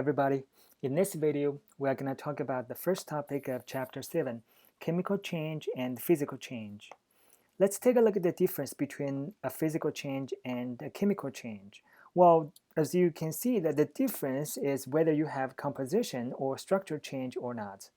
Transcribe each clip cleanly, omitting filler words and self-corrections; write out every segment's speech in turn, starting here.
Everybody. In this video, we are going to talk about the first topic of Chapter 7, chemical change and physical change. Let's take a look at the difference between a physical change and a chemical change. Well, as you can see, that the difference is whether you have composition or structure change or not.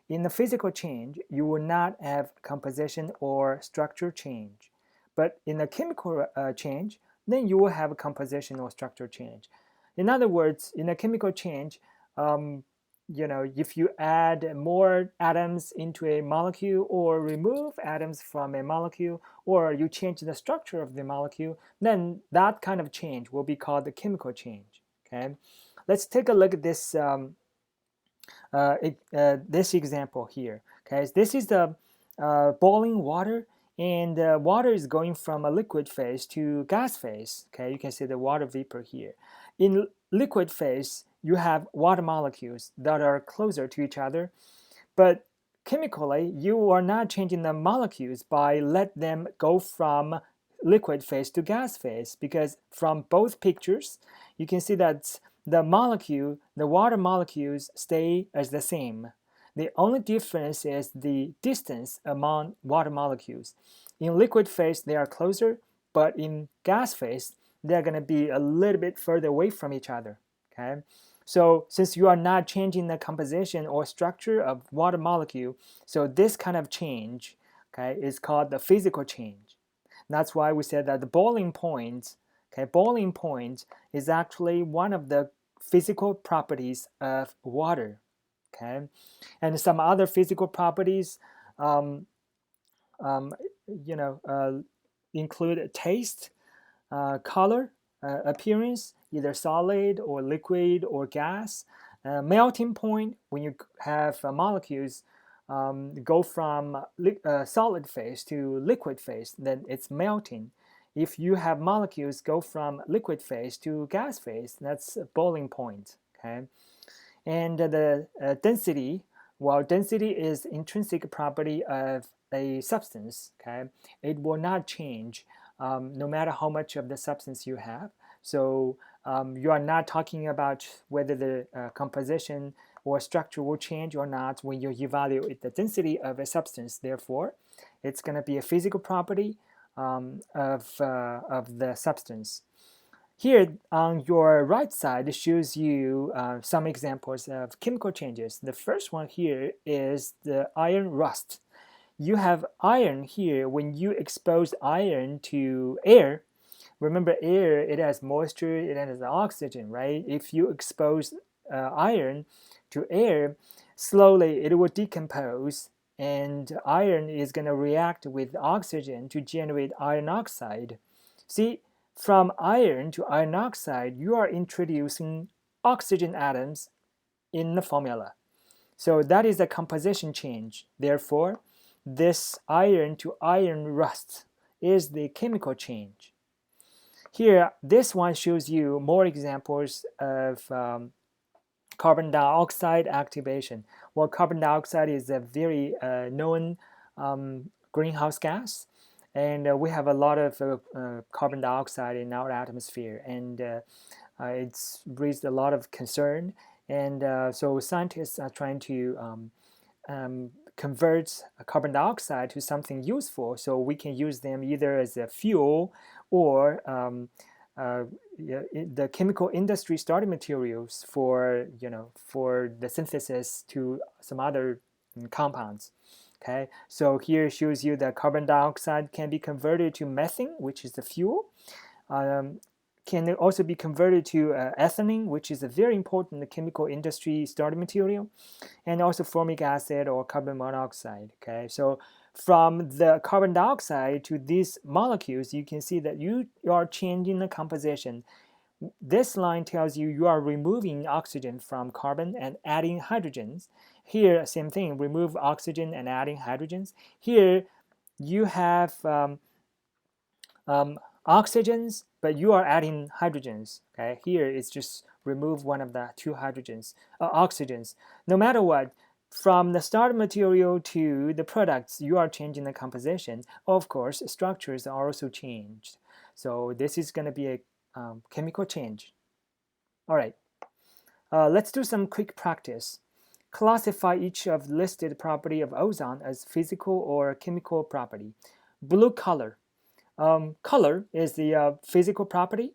In the physical change, you will not have composition or structure change. But in a chemical change, then you will have a composition or structure change. In other words, in a chemical change, if you add more atoms into a molecule or remove atoms from a molecule, or you change the structure of the molecule, then that kind of change will be called the chemical change. Okay, let's take a look at this example here. Okay, this is the boiling water, and water is going from a liquid phase to gas phase. Okay, you can see the water vapor here. In liquid phase, you have water molecules that are closer to each other, but chemically, you are not changing the molecules by let them go from liquid phase to gas phase, because from both pictures, you can see that the water molecules stay as the same. The only difference is the distance among water molecules. In liquid phase, they are closer, but in gas phase, they're going to be a little bit further away from each other. Okay, so since you are not changing the composition or structure of water molecule, so this kind of change, okay, is called the physical change. That's why we said that the boiling point, okay, boiling point is actually one of the physical properties of water. Okay, and some other physical properties, um, um, include taste, color, appearance, either solid or liquid or gas. Melting point, when you have molecules go from solid phase to liquid phase, then it's melting. If you have molecules go from liquid phase to gas phase, that's a boiling point. Okay, and the density, well, density is intrinsic property of a substance. Okay, it will not change no matter how much of the substance you have. So you are not talking about whether the composition or structure will change or not when you evaluate the density of a substance. Therefore, it's going to be a physical property of the substance. Here on your right side shows you some examples of chemical changes. The first one here is the iron rust. You have iron here. When you expose iron to air, remember air, it has moisture, it has oxygen, right? If you expose iron to air, slowly it will decompose, and iron is going to react with oxygen to generate iron oxide. See, from iron to iron oxide, you are introducing oxygen atoms in the formula. So that is a composition change. Therefore, this iron to iron rust is the chemical change. Here, this one shows you more examples of carbon dioxide activation. Well, carbon dioxide is a very known greenhouse gas, and we have a lot of carbon dioxide in our atmosphere, and it's raised a lot of concern. And so scientists are trying to convert carbon dioxide to something useful, so we can use them either as a fuel or the chemical industry starting materials for the synthesis to some other compounds. Okay, so here shows you that carbon dioxide can be converted to methane, which is the fuel. Can also be converted to ethylene, which is a very important chemical industry starting material, and also formic acid or carbon monoxide. Okay, so from the carbon dioxide to these molecules, you can see that you are changing the composition. This line tells you you are removing oxygen from carbon and adding hydrogens. Here, same thing, remove oxygen and adding hydrogens. Here, you have oxygens, but you are adding hydrogens. Okay, here it's just remove one of the two oxygens. No matter what, from the start material to the products, you are changing the composition. Of course, structures are also changed. So this is going to be a chemical change. All right. Let's do some quick practice. Classify each of listed property of ozone as physical or chemical property. Blue color. Color is the physical property.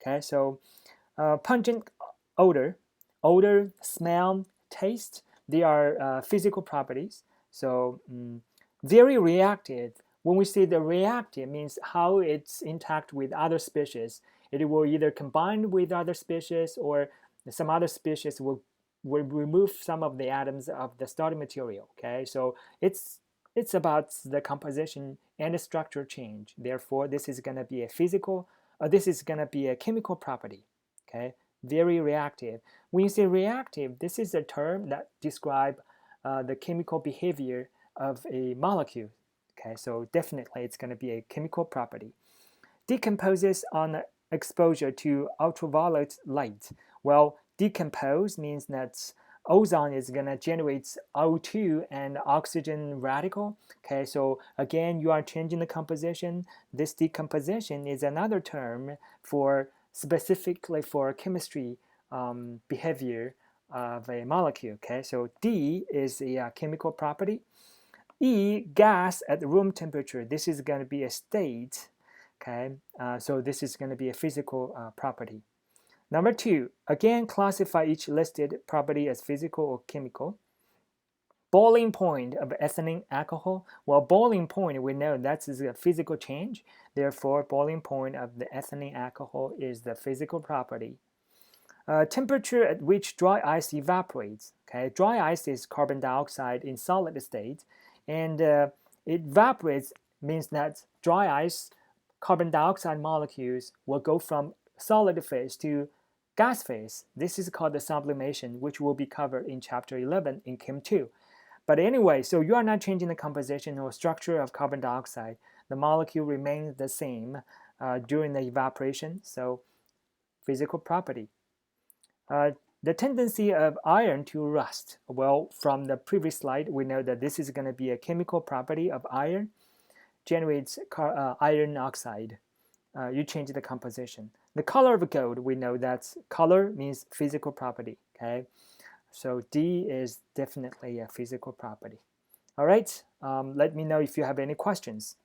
Okay, so pungent odor, smell, taste, they are physical properties. So very reactive. When we say the reactive means how it's interact with other species. It will either combine with other species or some other species will remove some of the atoms of the starting material. Okay, so it's about the composition and the structure change. Therefore, this is going to be a physical, this is going to be a chemical property. Okay, very reactive. When you say reactive, this is a term that describes the chemical behavior of a molecule. Okay, so definitely it's going to be a chemical property. Decomposes on exposure to ultraviolet light. Well, decompose means that ozone is going to generate O2 and oxygen radical. Okay, so again, you are changing the composition. This decomposition is another term for specifically for chemistry behavior of a molecule. Okay, so D is a chemical property. E, gas at room temperature. This is going to be a state. Okay, so this is going to be a physical property. Number 2, again, classify each listed property as physical or chemical. Boiling point of ethylene alcohol. Well, boiling point, we know that is a physical change. Therefore, boiling point of the ethylene alcohol is the physical property. Temperature at which dry ice evaporates. Okay, dry ice is carbon dioxide in solid state, and it evaporates means that dry ice carbon dioxide molecules will go from solid phase to gas phase. This is called the sublimation, which will be covered in chapter 11 in Chem 2. But anyway, so you are not changing the composition or structure of carbon dioxide. The molecule remains the same during the evaporation, so physical property. The tendency of iron to rust. Well, from the previous slide, we know that this is going to be a chemical property of iron, generates iron oxide. You change the composition. The color of gold, we know that color means physical property. Okay, so D is definitely a physical property. All right, let me know if you have any questions.